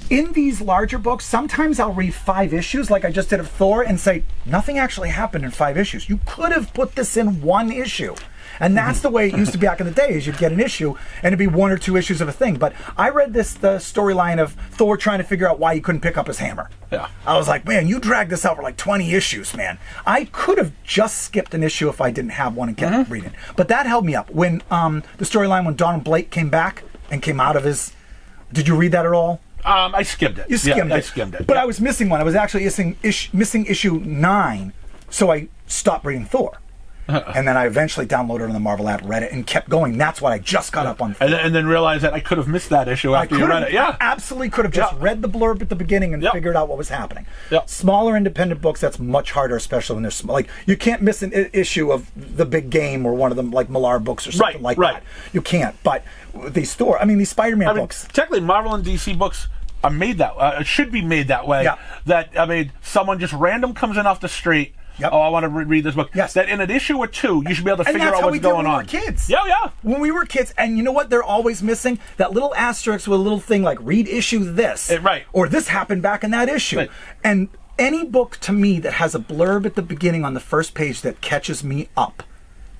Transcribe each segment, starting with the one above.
in these larger books, sometimes I'll read 5 issues, like I just did of Thor, and say, nothing actually happened in 5 issues. You could have put this in 1 issue. And that's the way it used to be back in the day, is you'd get an issue, and it'd be 1 or 2 issues of a thing. But I read the storyline of Thor trying to figure out why he couldn't pick up his hammer. Yeah. I was like, man, you dragged this out for like 20 issues, man. I could have just skipped an issue if I didn't have one and kept reading. But that held me up. When the storyline when Donald Blake came back and came out of his... Did you read that at all? I skimmed it. You skimmed it. I skimmed it. But I was missing one. I was actually missing issue 9, so I stopped reading Thor. And then I eventually downloaded it on the Marvel app, read it, and kept going. That's what I just got up on. And then realized that I could have missed that issue after you read it. Yeah, absolutely could have just read the blurb at the beginning and figured out what was happening. Yep. Smaller independent books, that's much harder, especially when they're small. Like, you can't miss an issue of The Big Game or one of them, like Millar books or something like that. You can't. But these Spider-Man books. Technically, Marvel and DC books are made that should be made that way. Yeah. That someone just random comes in off the street. Yep. Oh, I want to read this book. Yes. That in an issue or 2, you should be able to figure out what's going on. And that's how we did when we were kids. Yeah. When we were kids, and you know what? They're always missing that little asterisk with a little thing like "read issue this," right? Or this happened back in that issue. Right. And any book to me that has a blurb at the beginning on the first page that catches me up,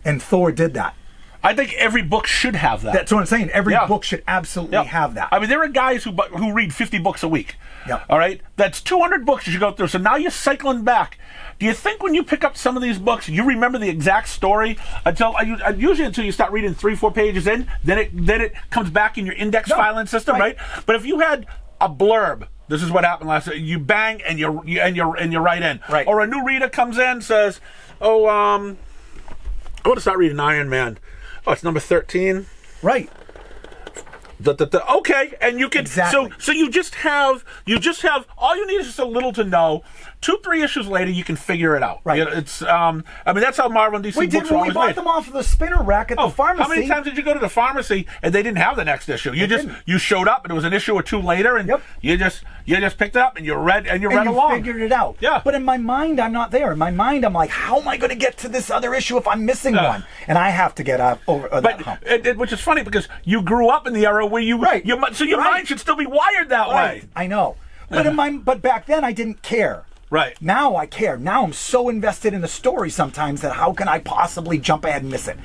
and Thor did that. I think every book should have that. That's what I'm saying. Every book should absolutely have that. I mean, there are guys who read 50 books a week. Yeah. All right? That's 200 books you should go through. So now you're cycling back. Do you think when you pick up some of these books, you remember the exact story usually until you start reading 3-4 pages in, then it comes back in your index filing system, right? But if you had a blurb, this is what happened last night. You bang and you're right in. Right. Or a new reader comes in, says, I want to start reading Iron Man. Oh, it's number 13. Right. Okay, and you can exactly. So you just have all you need is just a little to know. 2-3 issues later, you can figure it out. Right. It's I mean, that's how Marvel and DC books are always we bought made. them off of the spinner rack at the pharmacy. How many times did you go to the pharmacy and they didn't have the next issue? You showed up and it was an issue or 2 later, and you just picked it up and you read along. Figured it out. Yeah. But in my mind, I'm not there. In my mind, I'm like, how am I going to get to this other issue if I'm missing one? And I have to get over that hump. Which is funny because you grew up in the era where your mind should still be wired that way. I know. But back then, I didn't care. Right. Now I care. Now I'm so invested in the story sometimes that how can I possibly jump ahead and miss it?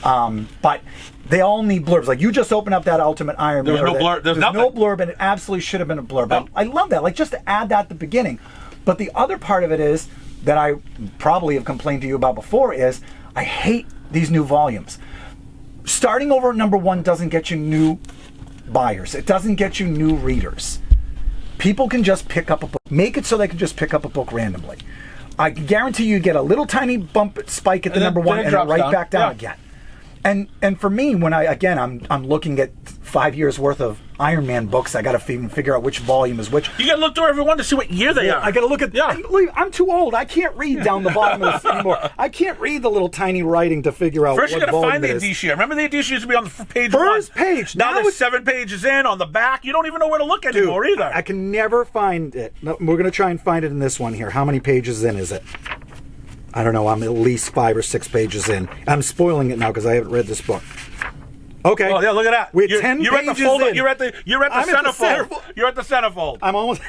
But they all need blurbs. Like, you just opened up that Ultimate Iron Man. There's no blurb. There's no blurb, and it absolutely should have been a blurb. No. I love that. Like, just to add that at the beginning. But the other part of it is that I probably have complained to you about before is I hate these new volumes. Starting over at number 1 doesn't get you new buyers. It doesn't get you new readers. People can just pick up a book. Make it so they can just pick up a book randomly. I guarantee you get a little tiny spike at the number 1 and then right back down again. And for me, when I'm looking at 5 years worth of Iron Man books, I got to even figure out which volume is which. You got to look through every one to see what year they are. I got to look at. Yeah. I'm too old. I can't read down the bottom of this anymore. I can't read the little tiny writing to figure out. First, you got to find the edition. edition. Remember, the edition used to be on the page first 1. Page. Now there's 7 pages in on the back. You don't even know where to look anymore either. I can never find it. No, we're going to try and find it in this one here. How many pages in is it? I don't know. I'm at least 5 or 6 pages in. I'm spoiling it now because I haven't read this book. Okay. Oh yeah, look at that. We're 10 pages at the folder, in. You're at the centerfold. You're at the centerfold. I'm almost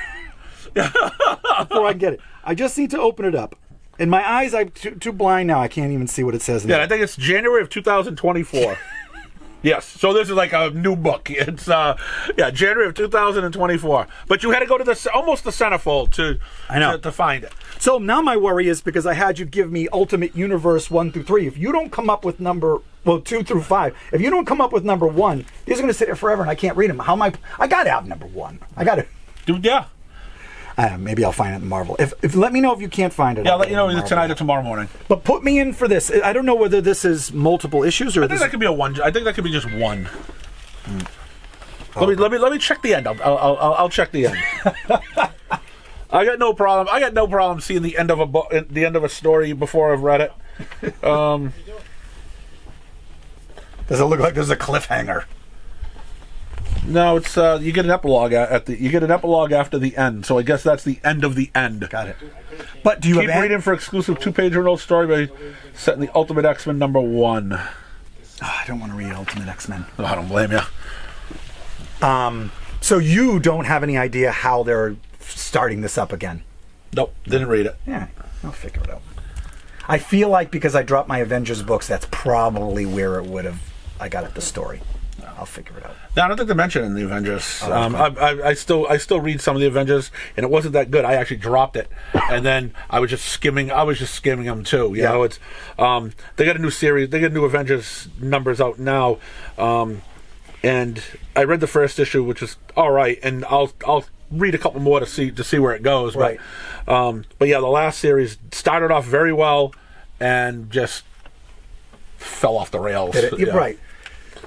before I get it. I just need to open it up. In my eyes, I'm too blind now. I can't even see what it says. I think it's January of 2024. Yes. So this is like a new book. It's January of 2024. But you had to go to almost the centerfold to find it. So now my worry is because I had you give me Ultimate Universe 1 through 3. If you don't come up with 2 through 5, if you don't come up with number 1, these are going to sit there forever and I can't read them. How am I got to have number 1. I got to. Dude, yeah. Maybe I'll find it in Marvel. If let me know if you can't find it. Yeah, I'll let you know either tonight or tomorrow morning. But put me in for this. I don't know whether this is multiple issues or. I think that could be I think that could be just one. Let me check the end. I'll check the end. I got no problem. I got no problem seeing the end of a book, the end of a story before I've read it. Does it look like there's a cliffhanger? No, it's you get an epilogue after the end. So I guess that's the end of the end. Got it. But do you keep reading for exclusive 2-page rental story by setting the Ultimate X-Men number 1. Oh, I don't want to read Ultimate X-Men. Oh, I don't blame you. So you don't have any idea how they're starting this up again? Nope, didn't read it. Yeah, I'll figure it out. I feel like because I dropped my Avengers books, that's probably where it would have. I got at the story. I'll figure it out. No, I don't think they mentioned it in the Avengers. I still read some of the Avengers, and it wasn't that good. I actually dropped it, and then I was just skimming them too. You know, it's they got a new series. They got new Avengers numbers out now, and I read the first issue, which is all right, and I'll read a couple more to see where it goes. Right. But yeah, the last series started off very well, and just fell off the rails. Right.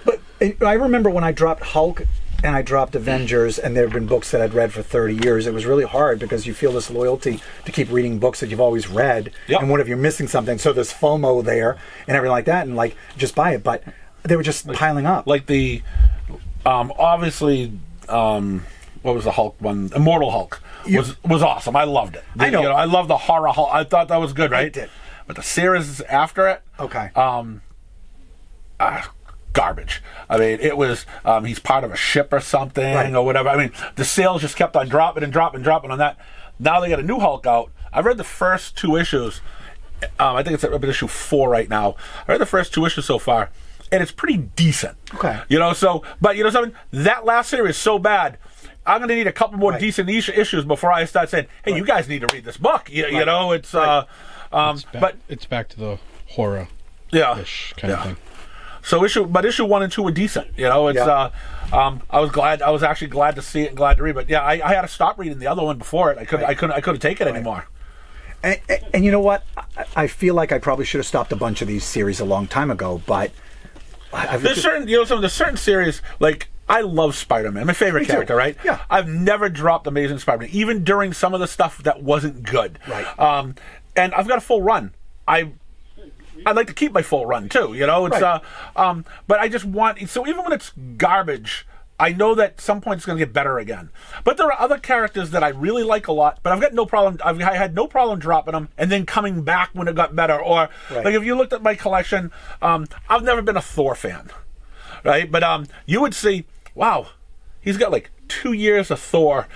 But I remember when I dropped Hulk and I dropped Avengers, and there have been books that I'd read for 30 years. It was really hard because you feel this loyalty to keep reading books that you've always read. Yep. And what if you're missing something? So there's FOMO there and everything like that, and like just buy it. But they were just piling up. Like the obviously what was the Hulk one? Immortal Hulk was awesome. I loved it. I know. I love the horror Hulk. I thought that was good, right? I did. But the series after it, Okay. Garbage. I mean, it was he's part of a ship or something or whatever. I mean, the sales just kept on dropping on that. Now they got a new Hulk out. I've read the first 2 issues. I think it's at issue 4 right now. I read the first 2 issues so far, and it's pretty decent. Okay. You know, but you know something? That last series is so bad. I'm going to need a couple more decent issues before I start saying, "Hey, you guys need to read this book." You know, it's but it's back to the horror, ish kind of thing. So issue 1 and 2 were decent. You know, it's I was actually glad to see it and glad to read. But yeah, I had to stop reading the other one before it. I couldn't take it anymore. And you know what? I feel like I probably should have stopped a bunch of these series a long time ago. But there's certain series like. I love Spider-Man. My favorite character, right? Yeah. I've never dropped Amazing Spider-Man, even during some of the stuff that wasn't good. Right. And I've got a full run. I'd like to keep my full run too. You know, it's but I just want. So even when it's garbage, I know that at some point it's going to get better again. But there are other characters that I really like a lot, but I've got no problem. I had no problem dropping them and then coming back when it got better. Or like if you looked at my collection, I've never been a Thor fan. Right, but you would see, wow, he's got like 2 years of Thor,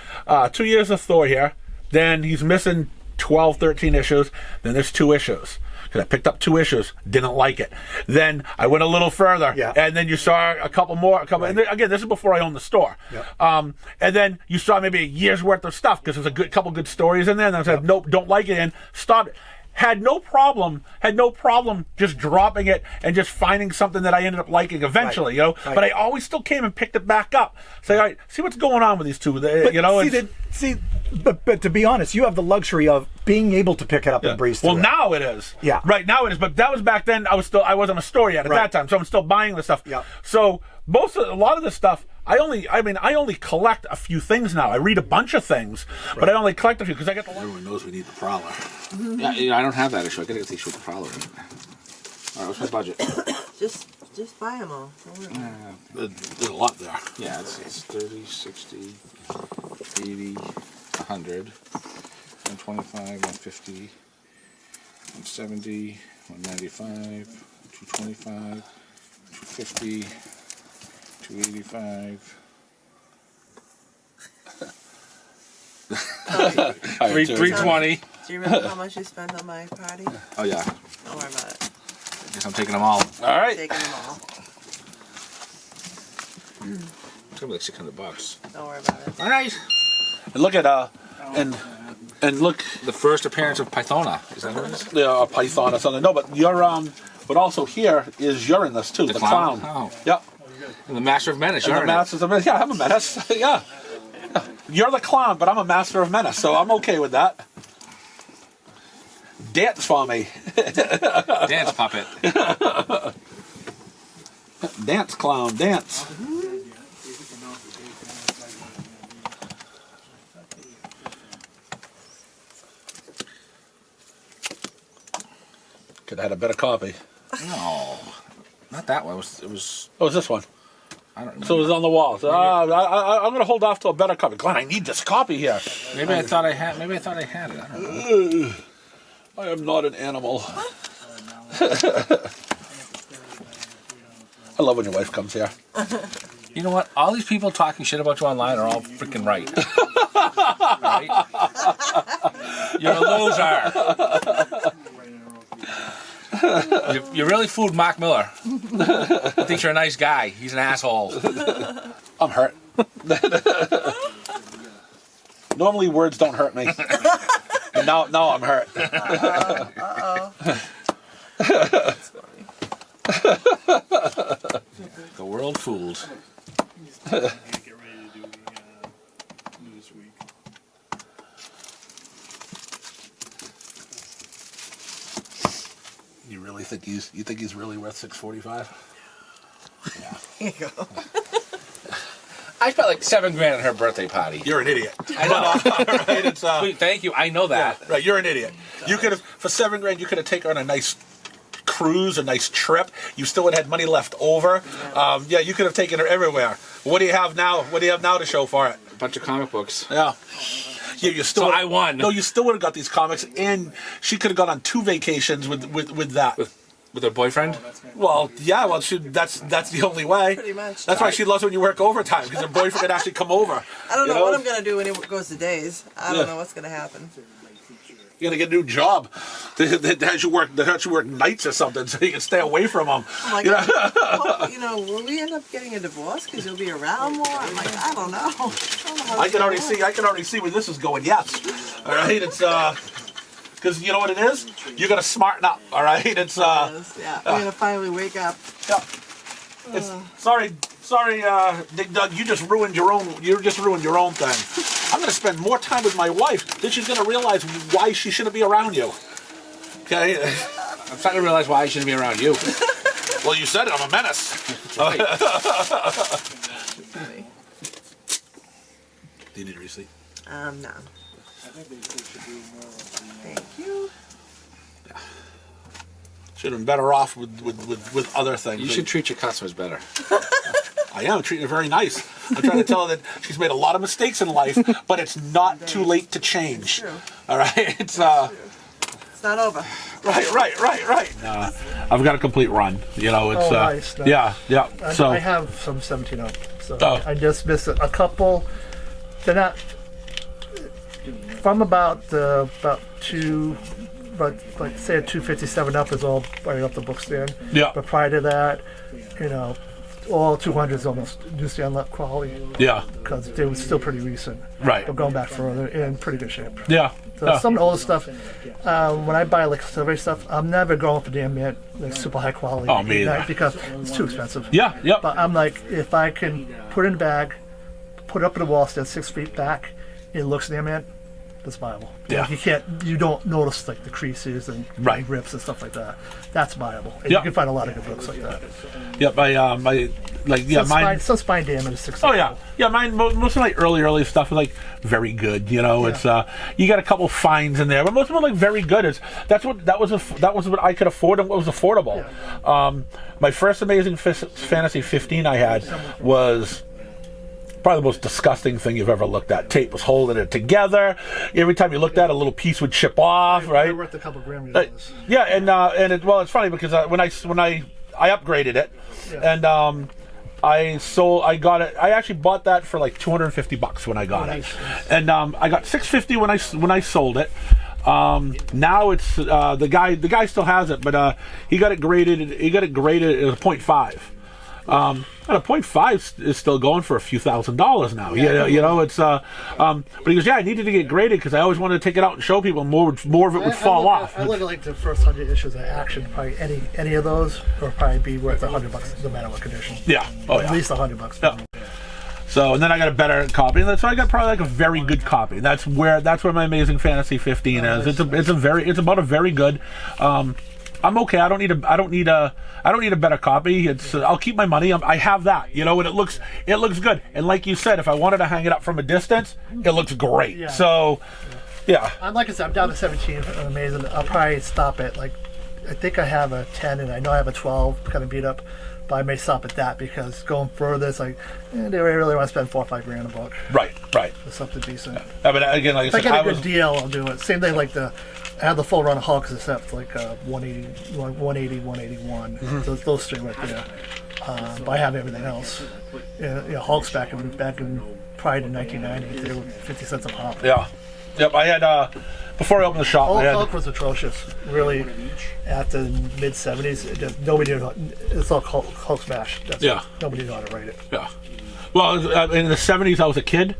2 years of Thor here. Then he's missing 12, 13 issues. Then there's 2 issues. Because I picked up 2 issues, didn't like it. Then I went a little further, and then you saw a couple more. And then, again, this is before I owned the store. And then you saw maybe a year's worth of stuff because there's a couple good stories in there. And I said, nope, don't like it, and stop it. Had no problem just dropping it and just finding something that I ended up liking eventually, you know. Right. But I always still came and picked it back up. Say, all right, see what's going on with these two. You know, but to be honest, you have the luxury of being able to pick it up and breeze through. Well, now it is. Yeah. Right now it is. But that was back then. I wasn't a store yet at that time, so I'm still buying the stuff. Yeah. So a lot of this stuff. I only collect a few things now. I read a bunch of things, but I only collect a few because I got the. Everyone knows we need the Prowler. Yeah, I don't have that issue. I gotta get the issue with the Prowler. All right, what's my budget? Just buy them all. There's a lot there. Yeah, it's 30, 60, 80, 100, 125, 150, 170, 195, 225, 250. 285. 320. Do you remember how much you spent on my party? Oh yeah. Don't worry about it. I guess I'm taking them all. All right. Taking them all. It's gonna be like $600. Don't worry about it. All right. And look at and look The first appearance of Pythona. Is that what it is? a python or something. No, but but also here is you're in this too. The clown. Oh. Yep. And the Master of Menace. And You're the Masters of Menace. Yeah, I'm a menace. Yeah. You're the clown, but I'm a Master of Menace, so I'm okay with that. Dance for me. Dance puppet. Dance, clown, dance. Could have had a better copy. No, not that one. It was. Oh, it's this one. I don't remember. So it was on the wall. So, I'm going to hold off to a better copy. Glenn, I need this copy here. Maybe I thought I had it. I don't know. I am not an animal. I love when your wife comes here. You know what? All these people talking shit about you online are all freaking right. Right? You're a loser. You really fooled Mark Miller. He thinks you're a nice guy. He's an asshole. I'm hurt. Normally words don't hurt me. And now I'm hurt. Uh-oh. That's funny. The world fools. Get ready to do the this week. You really think he's really worth $645? Yeah. Here you go. I spent like $7,000 on her birthday party. You're an idiot. I know. Right? It's, Sweet, thank you. I know that. right, you're an idiot. You could have for $7,000. You could have taken her on a nice cruise, a nice trip. You still would have had money left over. Yeah, you could have taken her everywhere. What do you have now? What do you have now to show for it? A bunch of comic books. Yeah. Yeah, you still. So I won. No, you still would have got these comics, and she could have gone on 2 vacations with that. With her boyfriend? Well, yeah. Well, that's the only way. Pretty much. That's why she loves when you work overtime, because her boyfriend could actually come over. I don't know what I'm going to do when it goes to days. I don't know what's going to happen. You're gonna get a new job that has you work nights or something, so you can stay away from them. I'm like, will we end up getting a divorce because you'll be around more? I'm like, I don't know. I can already see where this is going. Yes, all right. It's because you know what it is. You're gonna smarten up. All right. It's yeah. We're gonna finally wake up. Yeah. It's sorry, Big Doug. You just ruined your own thing. I'm going to spend more time with my wife. Then she's going to realize why she shouldn't be around you. Okay? I'm starting to realize why I shouldn't be around you. Well, you said it. I'm a menace. Right. Do you need a receipt? No. Thank you. Should have been better off with other things. You should treat your customers better. I am treating her very nice. I'm trying to tell her that she's made a lot of mistakes in life, but it's not too late to change. True. All right? It's not over. Right. I've got a complete run. You know, it's nice. yeah. So I have some 17 up. So Oh. I just missed a couple. They're not from about two. But like say a 257 up is all right up the book stand. Yeah. But prior to that, all 200s almost New Stand quality. Yeah. Because they were still pretty recent. Right. But going back further, in pretty good shape. Yeah. So some of the older stuff, when I buy like survey stuff, I'm never going for damn mint, like super high quality. Oh, me either. Because it's too expensive. Yeah. Yep. But I'm like, if I can put it in a bag, put it up in the wall, stand 6 feet back, it looks damn mint, that's viable. Yeah. Like, you don't notice like the creases and Right. rips and stuff like that. That's viable. And Yeah. you can find a lot of good books like that. Yep. Mine. Some spine damage is 6. Oh yeah. Mine. Most of my early stuff is like very good. You know, it's you got a couple fines in there, but most of them are like very good. That was what I could afford and what was affordable. Yeah. My first Amazing Fantasy 15 I had was probably the most disgusting thing you've ever looked at. Tape was holding it together. Every time you looked at it, a little piece would chip off. They're Right. worth a couple grand. Yeah, and it's funny because when I upgraded it, and I got it. I actually bought that for like $250 when I got it, and I got $650 when I sold it. Now it's the guy still has it, but he got it graded as a 0.5. And a 0.5 is still going for a few $1,000s now. It's but he goes, I needed to get graded because I always wanted to take it out and show people more of it would fall off. I look at like the first 100 issues of Action. Probably any of those will probably be worth $100 no matter what condition. Yeah. Oh, At least $100. Yeah. So and then I got a better copy, and so I got probably like a very good copy. That's where my Amazing Fantasy 15 is. It's about a very good. I'm okay. I don't need a better copy. I'll keep my money. I have that, and it looks good. And like you said, if I wanted to hang it up from a distance, it looks great. Yeah. So, yeah. Like I said, I'm down to 17. Amazing. I'll probably stop at I think I have a 10, and I know I have a 12 kind of beat up. But I may stop at that because going further, it's like, they really want to spend $4 or $5 grand a book. Right. For something decent. I mean, again, like If I get a good deal, I'll do it. Same thing like I had the full run of Hulk except like 180, 181. Mm-hmm. Those three right there. but I have everything else. Hulk's back in Pride in 1990. They were 50 cents a pop. Yeah. Yep. I had before I opened the shop. I had, Hulk was atrocious. Really, at the mid 70s, nobody knew. It's all Hulk smash. That's Yeah. it. Nobody knew how to write it. yeah. Well, in the 70s, I was a kid.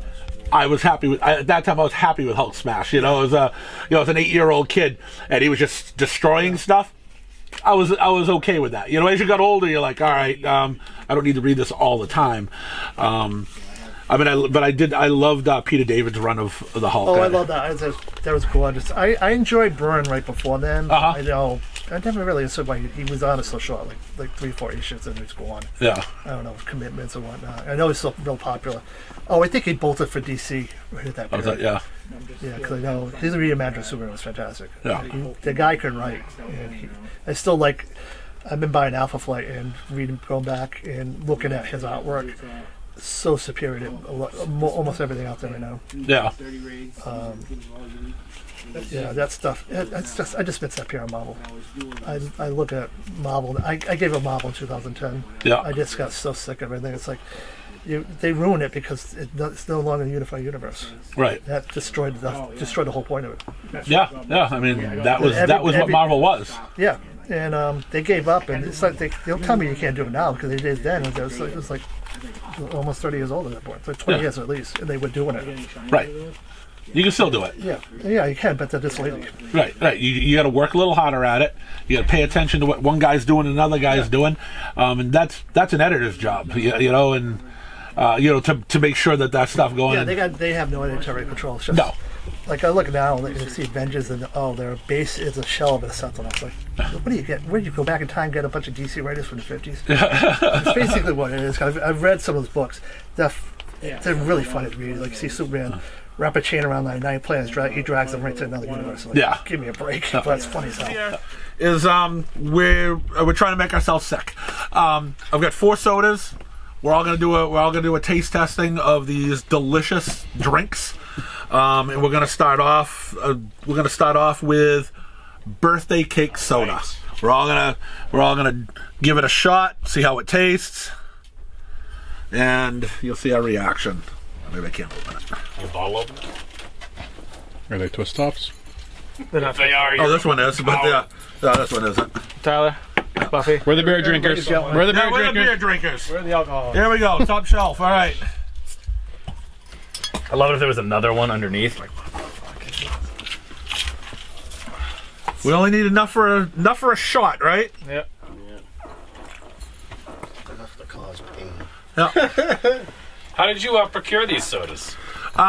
I was happy with. At that time, I was happy with Hulk Smash. I was I was an 8-year-old kid, and he was just destroying stuff. I was okay with that. As you got older, you're like, all right, I don't need to read this all the time. I loved Peter David's run of the Hulk. Oh, I love that. That was gorgeous. I enjoyed Byrne right before then. Uh-huh. I know. I never really understood why he was on it so short, like 3-4 issues, and he was gone. Yeah. I don't know, commitments or whatnot. I know he's still real popular. Oh, I think he bolted for DC right at that period. Yeah. Yeah, because I know his reimagined Superman was fantastic. Yeah. The guy could write. And I still like. I've been buying Alpha Flight and going back and looking at his artwork. So superior to almost everything out there right now. Yeah. Yeah, that stuff. I just miss that period of Marvel. I look at Marvel. I gave up Marvel in 2010. Yeah. I just got so sick of everything. It's like they ruin it because it's no longer a unified universe. Right. That destroyed the whole point of it. Yeah. Yeah. I mean, that was what Marvel was. Yeah, and they gave up, and it's like they'll tell me you can't do it now because they did then. It was like almost 30 years old at that point. It's like 20 years at least, and they were doing it. Right. You can still do it. Yeah, you can, but they're just lazy. Right. You got to work a little harder at it. You got to pay attention to what one guy's doing and another guy's doing, and that's an editor's job. To make sure that stuff going. Yeah, they have no editorial control. It's just, No. Like I look now, and you see Avengers, and their base is a shell of a Sentinel. I was like, what do you get? Where do you go back in time and get a bunch of DC writers from the 50s? It's basically what it is. I've read some of those books. They're really funny to read. Like you see Superman wrap a chain around 99 planets, he drags them right to another universe. Like, Yeah. Give me a break. But it's funny as hell. Is we're trying to make ourselves sick. I've got 4 sodas. We're all gonna do a taste testing of these delicious drinks, and we're gonna start off with birthday cake soda. Nice. We're all gonna give it a shot, see how it tastes, and you'll see our reaction. Maybe I can't open it. Your bottle open? Are they twist tops? They are. Oh, this one is, but this one isn't. Tyler, Buffy. We're the beer drinkers. We're the beer We're the drinkers. beer drinkers. Where's the alcohol? Here we go, top shelf. All right. I love it if there was another one underneath. Like, We only need enough for a shot, right? yeah. Enough to cause pain. Yeah. How did you procure these sodas?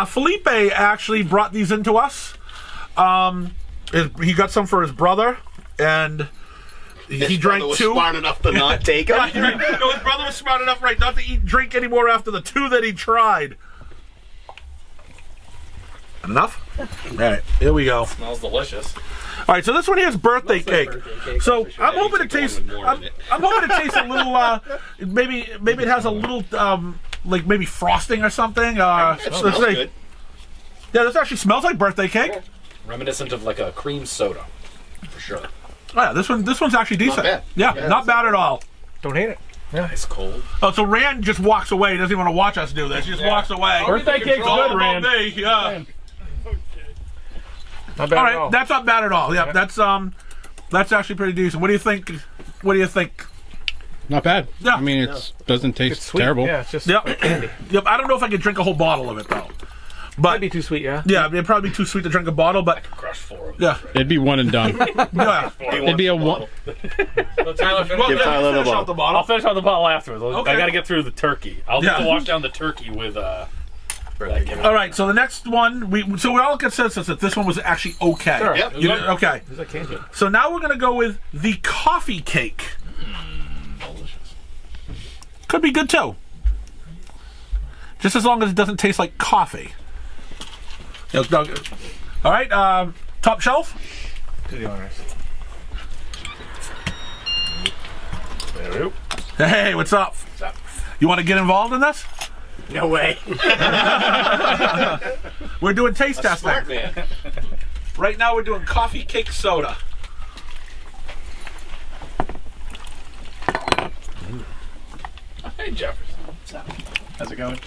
Felipe actually brought these into us. He got some for his brother, and he drank was 2. smart enough to not take it. Right. No, his brother was smart enough, right, not to drink anymore after the 2 that he tried. Enough? All right, here we go. Smells delicious. All right, so this one here is birthday cake. So I'm hoping it tastes. I'm hoping it tastes a little. Maybe it has a little like maybe frosting or something. Let's smells see. good. Yeah, this actually smells like birthday cake. Reminiscent of like a cream soda, for sure. Oh, yeah, this one's actually decent. bad. Yeah, not bad at all. Don't hate it. Yeah, it's cold. Oh, so Rand just walks away. He doesn't even want to watch us do this. He just walks away. Birthday cake's All good, about Rand. me, yeah. Not bad All at all. right, that's not bad at all. Yeah, that's actually pretty decent. What do you think? What do you think? Not bad. Yeah. I mean, it doesn't taste Sweet. terrible. Yeah, it's just Yep. candy. Yep. I don't know if I could drink a whole bottle of it though. Might But be too sweet, yeah. yeah, it'd probably be too sweet to drink a bottle. But Crush 4 of them. yeah, It'd be one and done. yeah. It'd be a one. So Tyler, Well, Give yeah, Tyler the finish bottle. out the I'll bottle. finish on the bottle afterwards. Okay. I gotta get through the turkey. I'll Yeah. have to wash down the turkey with All right, so the next one, we're all consensus that this one was actually okay. Sure. Yep. Okay. There's a candy. So now we're gonna go with the coffee cake. Could be good too. Just as long as it doesn't taste like coffee. All right, top shelf. To the honors. There we go. Hey, what's up? You want to get involved in this? No way. We're doing taste testing. Smart man. Right now we're doing coffee cake soda. Hey, Jefferson. How's it going?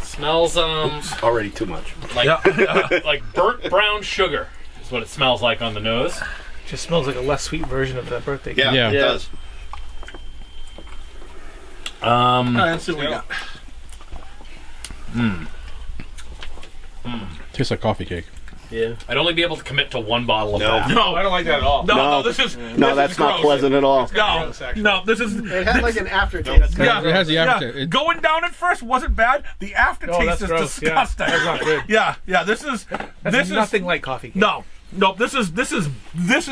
Smells Already too much. like burnt brown sugar is what it smells like on the nose. Just smells like a less sweet version of that birthday cake. Yeah, it does. Let's see what we got. Tastes like coffee cake. Yeah. I'd only be able to commit to one bottle of No. that. No, I don't like that at all. no, this is No, that's not gross. pleasant at all. No, no, this is It had like an aftertaste. yeah, It has the yeah. aftertaste. Going down at first wasn't bad. The aftertaste that's is gross. Yeah. disgusting. That's not good. Yeah, this is That's nothing like coffee cake. no. This is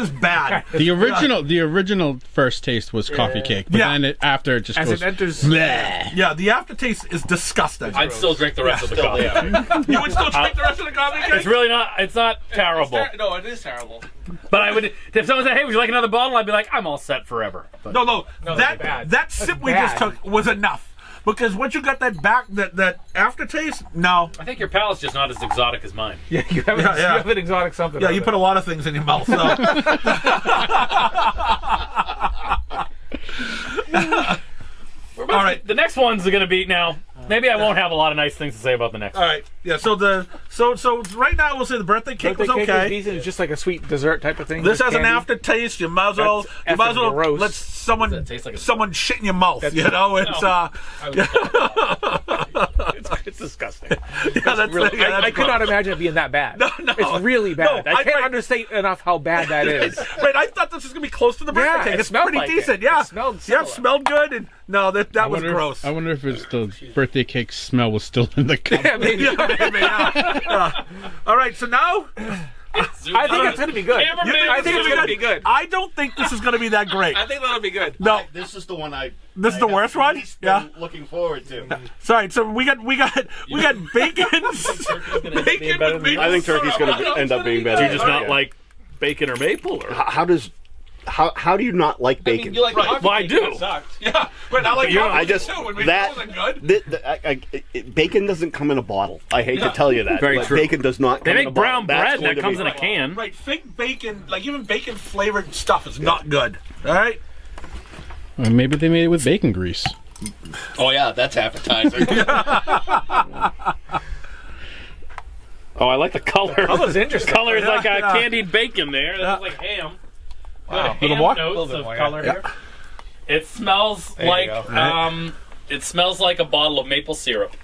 bad. The original first taste was coffee cake, but Yeah. then after it just As goes. it enters, Yeah, the aftertaste is disgusting. I'd still drink the rest of the coffee. You would still drink the rest of the coffee cake? It's really not. It's not terrible. no, it is terrible. But I would, if someone said, "Hey, would you like another bottle?" I'd be like, "I'm all set forever." But No, that'd be bad. that sip we just bad. took was enough. Because once you got that aftertaste, no. I think your palate's just not as exotic as mine. Yeah, you have, Yeah, you yeah. have an exotic something. Yeah, out you of put it. a lot of things in your mouth. So. All right. The next one's going to be now. Maybe I won't have a lot of nice things to say about the next All right. Yeah. So so right now we'll say the birthday cake Birthday was cake okay. is decent. It's just like a sweet dessert type of thing. This with has an candy. aftertaste. You might as well That's effing gross. let someone Does that taste like a- someone shit in your mouth. You know, it's It's disgusting. yeah, that's Really, yeah, that's I could not gross. imagine it being that bad. No. It's really bad. No, I can't right. understate enough how bad that is. Right, I thought this was gonna be close to the birthday Yeah, cake. it It's smelled pretty like it. decent. Yeah, It smelled yeah, similar. it smelled good. And no, that was gross. I wonder if it's the birthday cake smell was still in the cup. Yeah, maybe. Yeah, maybe, yeah. All right, so now I think it's going to be good. Cameraman I think it's going to be good. I don't think this is going to be that great. I think that'll be good. No, This is the one this is the worst one. least Yeah. been looking forward to. Sorry, so we got bacon. Bacon with maple I think turkey's going to end up being better. Do you just not like bacon or maple? Or? How do you not like bacon? like Right. Well, I do. Yeah, but I like I just too. When that wasn't good. bacon doesn't come in a bottle. I hate to tell you that. Very but true. Bacon does not. They come in a make bottle. brown That's bread going that to comes be- in a can. Right, fake bacon, like even bacon flavored stuff is not good. All right. Maybe they made it with bacon grease. Oh yeah, that's appetizing. Oh, I like the color. That was interesting. Color is like Yeah. candied bacon there. That's like ham. Wow. Ham more? notes of more, yeah. color here. It smells you like go. it smells like a bottle of maple syrup.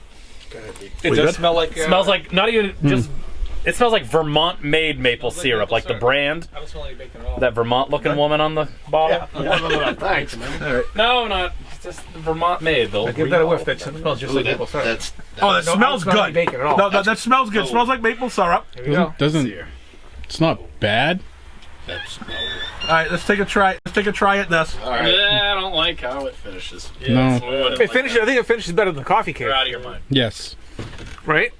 It does smell like. It smells like not even just. It smells like Vermont made maple syrup, like the brand. I don't smell like bacon at all. That Vermont looking woman on the bottle. Thanks, man. No, not it's just Vermont made though. Give that a whiff. That smells just like maple syrup. That's Oh, that No, I smells don't smell good. like bacon at all. No, that smells good. It smells like maple syrup. Here we go. Doesn't it's not bad. All right, let's take a try. Let's take a try at this. Yeah, I don't like how it finishes. No. It finishes. I think it finishes better than the coffee cake. You're out of your mind. Yes. Right?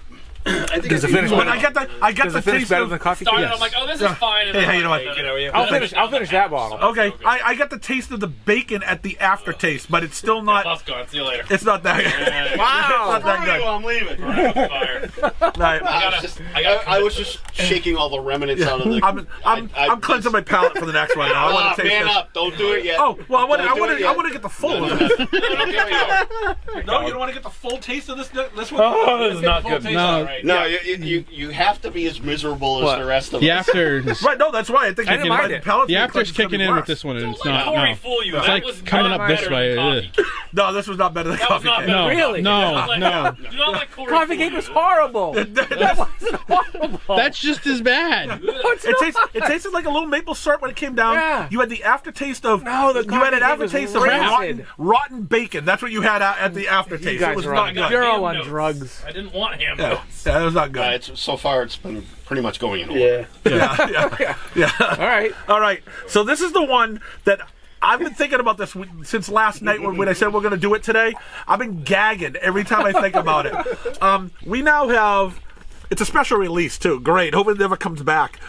I think Does it finish But better? I get Does the it finish taste better of. than the coffee cake? Started, I'm like, oh, this is fine. And Hey, then how you I'm doing? like, I'll finish that bottle. Okay, I get the taste of the bacon at the aftertaste, but it's still not. Bus gone. See you later. It's not that. It's Wow. not that good. I'm leaving. Fire. All right. I was just shaking all the remnants out of the. I'm cleansing my palate for the next one. Now. I want to taste man this. up! Don't do it yet. Oh well, I Don't do it yet. want to get the full. No, of no, this. No, you don't want to get the full taste of this one. Oh, this is not good. No. No, you have to be as miserable as the rest of The us. after Right, no, that's why I think I didn't mind my it. palate's the gonna after's cleanse, it's kicking gonna in be with this one, and it's Don't let not. Corey No. fool you. It's That like was coming not up this better way. than coffee cake. No, this was not better than That was coffee not cake. better. No. Really? No. No. Do not let Corey Coffee fool cake you. was horrible. That wasn't horrible. That's just as bad. It tasted like a little maple syrup when it came down. Yeah. You had the aftertaste of No, the you had an coffee cake was aftertaste of rancid. rotten bacon. That's what you had at the aftertaste. You guys It was are not on, good. you're all Ham on notes. drugs. I didn't want ham Yeah, notes. yeah, it was not good. So far, it's been pretty much going in order. Yeah. All right. All right. So this is the one that I've been thinking about this since last night when I said we're going to do it today. I've been gagging every time I think about it. We now have. It's a special release too. Great. Hope it never comes back.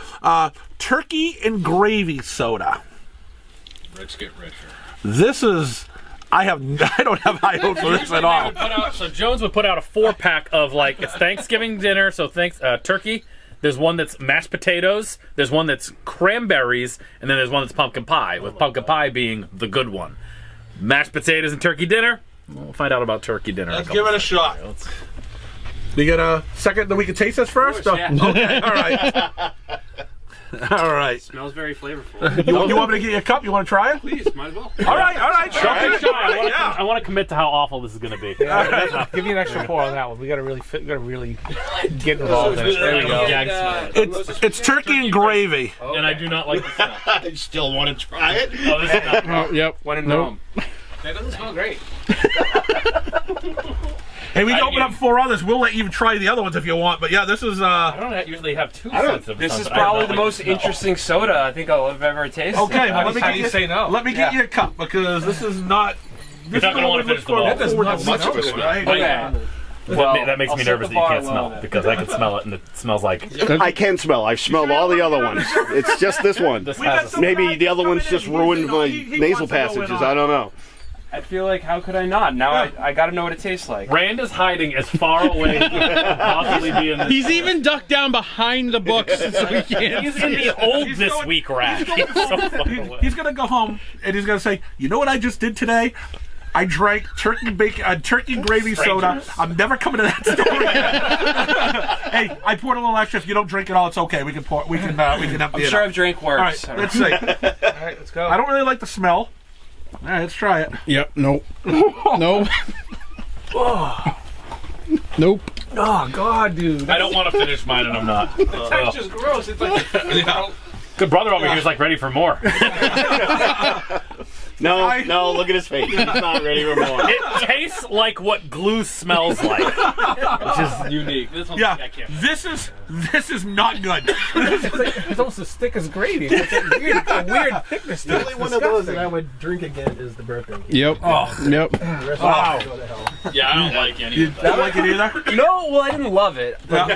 Turkey and gravy soda. Rich get richer. This is. I don't have high hopes for this at all. So Jones would put out a 4-pack of like it's Thanksgiving dinner, so turkey. There's one that's mashed potatoes. There's one that's cranberries, and then there's one that's pumpkin pie. With pumpkin pie being the good one. mashed potatoes and turkey dinner. We'll find out about turkey dinner. Let's give it a shot. You get a second that we can taste this first? Of course, yeah. Okay, all right. All right. Smells very flavorful. You want me to get you a cup? You want to try it? Please, might as well. All right. Sure. I want to commit to how awful this is going to be. Give me an extra pour on that one. We gotta really get involved in it. There we go. It's turkey and gravy. And I do not like the smell. I still want to try it. Oh, this is not. Oh, yep. When in Rome. That doesn't smell great. Hey, we can open up 4 others. We'll let you try the other ones if you want. But yeah, this is. I don't usually have 2 cents of This is something. probably the most interesting soda I think I'll have ever tasted. Okay, well, How do you say no? Let me get you a cup because this is not. You're not going to want to finish the ball. That does not much of a smell. Okay. Well, That makes me I'll nervous set that you the can't bar smell low. it because I can smell it and it smells like. I can smell. I've smelled all the other ones. It's just this one. This has a Maybe the other ones just ruined my nasal passages. I don't know. I feel like, how could I not? Now I gotta know what it tastes like. Rand is hiding as far away as he can possibly be in this. He's even ducked down behind the books so he can't. He's in the old this week rack. He's so far away. He's gonna go home and he's gonna say, "You know what I just did today? I drank turkey gravy soda. I'm never coming to that store again." Hey, I poured a little extra. If you don't drink it all, it's okay. We can empty I'm it sure up. I've drank worse. All right, let's see. All right, let's go. I don't really like the smell. All right, let's try it. Yep. Nope. Nope. Nope. Oh God, dude. I don't want to finish mine and I'm not. The texture's gross. It's like Good brother over here is like ready for more. No, look at his face. He's not ready for more. It tastes like what glue smells like, which is unique. This one, Yeah, I can't. this is not good. it's almost as thick as gravy. It's like a weird thickness. The only one of those that I would drink again is the birthday. Yep. Yep. Wow. Yeah, I don't like any of You that. don't like it either? No, well, I didn't love it, but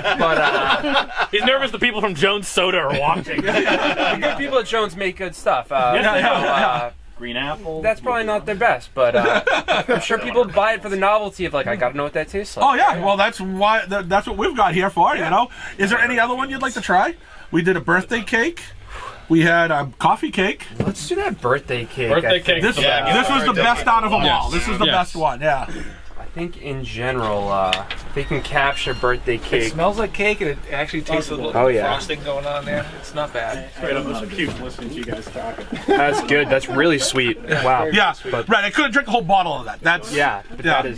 He's nervous the people from Jones Soda are watching. the good people at Jones make good stuff. Green apple. That's probably not their best, but I'm sure people buy it for the novelty of like, I gotta know what that tastes like. Oh yeah, well that's why that's what we've got here for. You know, is there any other one you'd like to try? We did a birthday cake. We had a coffee cake. Let's do that birthday cake. Birthday cake. This was the best out of them all. This is the Yes. best one. Yeah. I think in general, if they can capture birthday It cake. smells like cake, and it actually tastes a little frosting going on there. It's not bad. Straight up was cute listening to you guys talking. That's good. That's really sweet. Wow. Yeah. Right. I couldn't drink a whole bottle of that. That's But Yeah.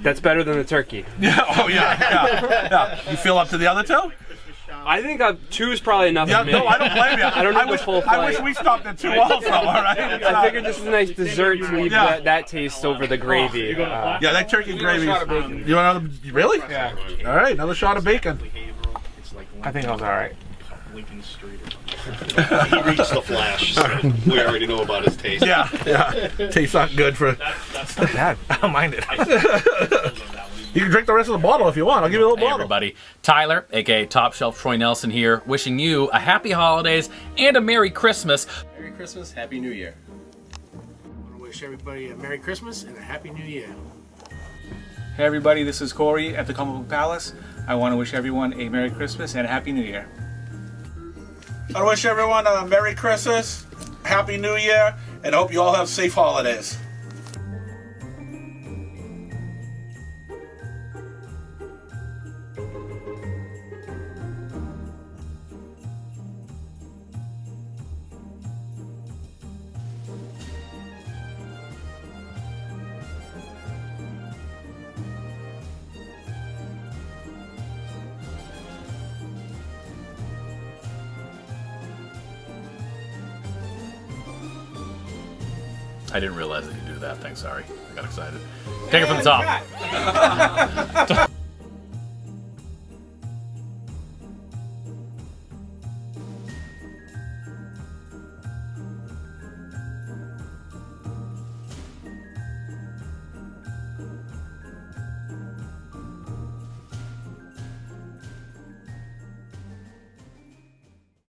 that's better than the turkey. Yeah. Oh yeah. You feel up to the other two? I think 2 is probably enough Yeah. for me. No, I don't blame you. I don't need the full I wish flight. we stopped at 2 also. All right. I figured this was a nice dessert to leave Yeah. that taste over the gravy. Yeah, that turkey gravy. shot of bacon. You want another? Really? Yeah. All right, another shot of bacon. I think I was all right. Lincoln Street. He reached the flash, so we already know about his taste. Yeah. Tastes not good for. That's not bad. I don't mind it. You can drink the rest of the bottle if you want. I'll give you a little Hey bottle. everybody, Tyler, aka Top Shelf Troy Nelson here, wishing you a happy holidays and a Merry Christmas. Merry Christmas, Happy New Year. I want to wish everybody a Merry Christmas and a Happy New Year. Hey everybody, this is Corey at the Comic Book Palace. I want to wish everyone a Merry Christmas and a Happy New Year. I wish everyone a Merry Christmas, Happy New Year, and hope you all have safe holidays. I didn't realize that you do that thing, sorry. I got excited. Take it from the top.